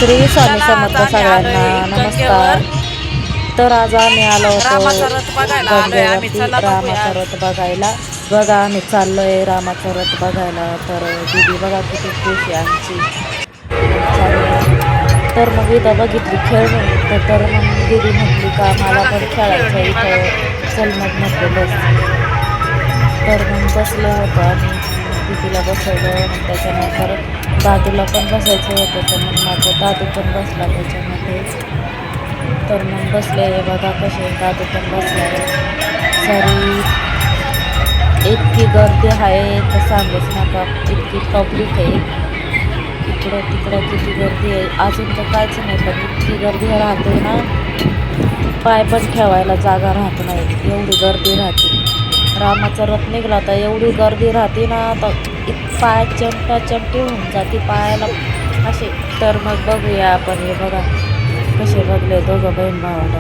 श्री स्वामी समर्थ सगळ्यांना नमस्कार. तर आज आम्ही आलो होतो गंगेवरती रामाचा रथ बघायला. बघा आम्ही चाललोय रामाचा रथ बघायला. तर दीदी बघा किती खुश आहे आमची. तर मग इथं बघितली खेळणे तर मग दीदी म्हटली का मला पण खेळायचं इथं, चल मग म्हटलं बस. तर मग बसलो होतो आणि दीदीला बसवलं. मग त्याच्यानंतर दादूला पण बसायचं होतं तर मग माझा दादू पण बसला त्याच्यामध्ये. तर मग बसले बघा कसे दादू पण बसला. सारी इतकी गर्दी आहे तर सांगूच नका, इतकी पब्लिक आहे. इकडं तिकडं किती गर्दी आहे. अजून तर काहीच नाही पण इतकी गर्दी राहते ना, पाय पण ठेवायला जागा राहत नाही, एवढी गर्दी राहते. रामाचा रथ निघाला तर एवढी गर्दी राहते ना, तर पाय चंटी होऊन जाते पायाला असे. तर मग बघूया आपण. हे बघा कसे बघले दोघं बहीण भावाला,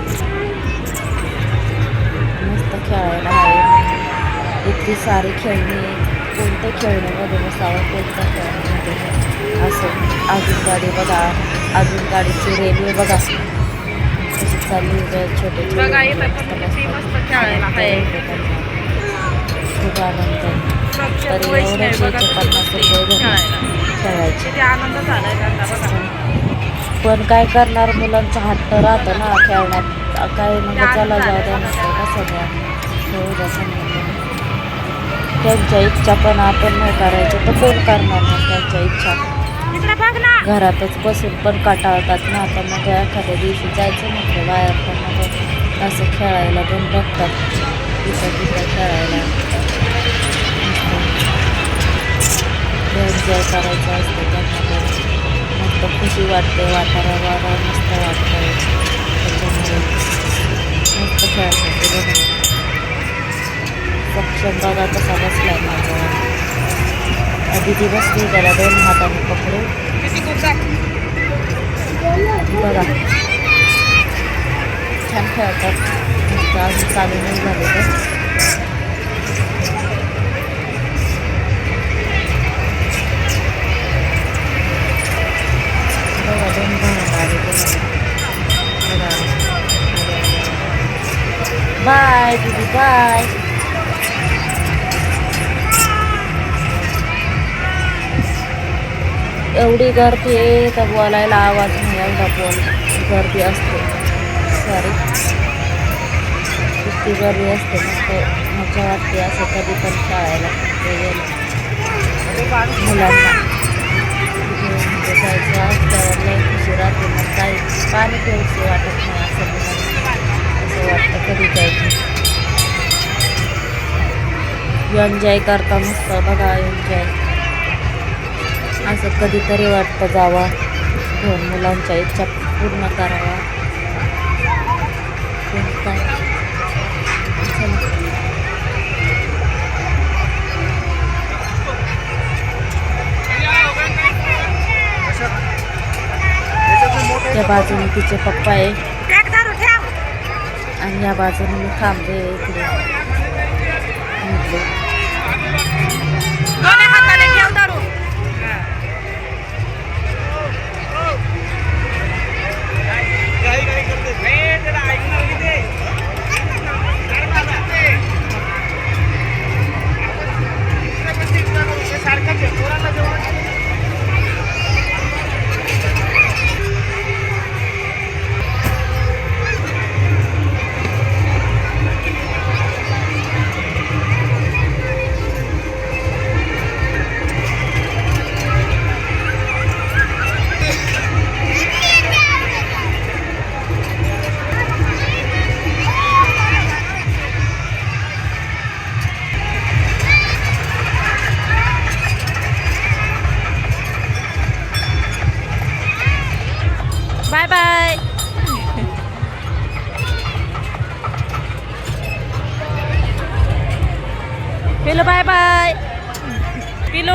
मस्त खेळायला आहे. इतकी सारी खेळणी, कोणत्या खेळण्यामध्ये नसावं कोणत्या खेळण्यामध्ये असं. अजून गाडी बघा, अजून गाडीची रेल्वे बघा कशी चालली. छोटे छोटे खूप आनंद आहे. तर एवढ्याचे 50 रुपये खेळायचे. पण काय करणार, मुलांचा हट्ट राहतं ना खेळण्यात. काय म्हणजे चला जाऊ द्या नसतं कसं द्या खेळू द्या समजून. त्यांच्या इच्छा पण आपण नाही करायचं तर कोण करणार नाही त्यांच्या इच्छा. घरातच बसून पण कंटाळतात ना. आता मग एखाद्या दिवशी जायचं म्हटलं बाहेर पण मग असं खेळायला पण बघतात, तिथं तिथं खेळायला एन्जॉय करायचं असतं त्यांना. मस्त खुशी वाटते, वातावरण मस्त वाटतं त्याच्यामुळे मस्त खेळायचं. बघा सक्षम बघा कसा बसलाय माझा. दीदी बसली त्याला 2 हाताने पकडू. बघा छान खेळतात. मस्त अजून चालू नाही झाले तर. बघा 2 भावंड आले बघा. बाय दीदी बाय. एवढी गर्दी आहे तर बोलायला आवाज नाही, एवढा गर्दी असते. सॉरी इतकी गर्दी असते. मस्त मजा वाटते असं कधी पण खेळायला मुलांना. म्हणजे जायचं असल्यावर लई खुशी राहते. मग काही पाणी प्यायचे वाटत नाही असं मुलांना, असं वाटतं कधी जायचं. एन्जॉय करता मस्त बघा एन्जॉय. असं कधीतरी वाटतं जावा घेऊन, मुलांच्या इच्छा पूर्ण करावा. त्या बाजूने तिचे पप्पा आहे आणि या बाजूने मी थांबले इकडे. Bye bye. पिलू बाय बाय. पिलू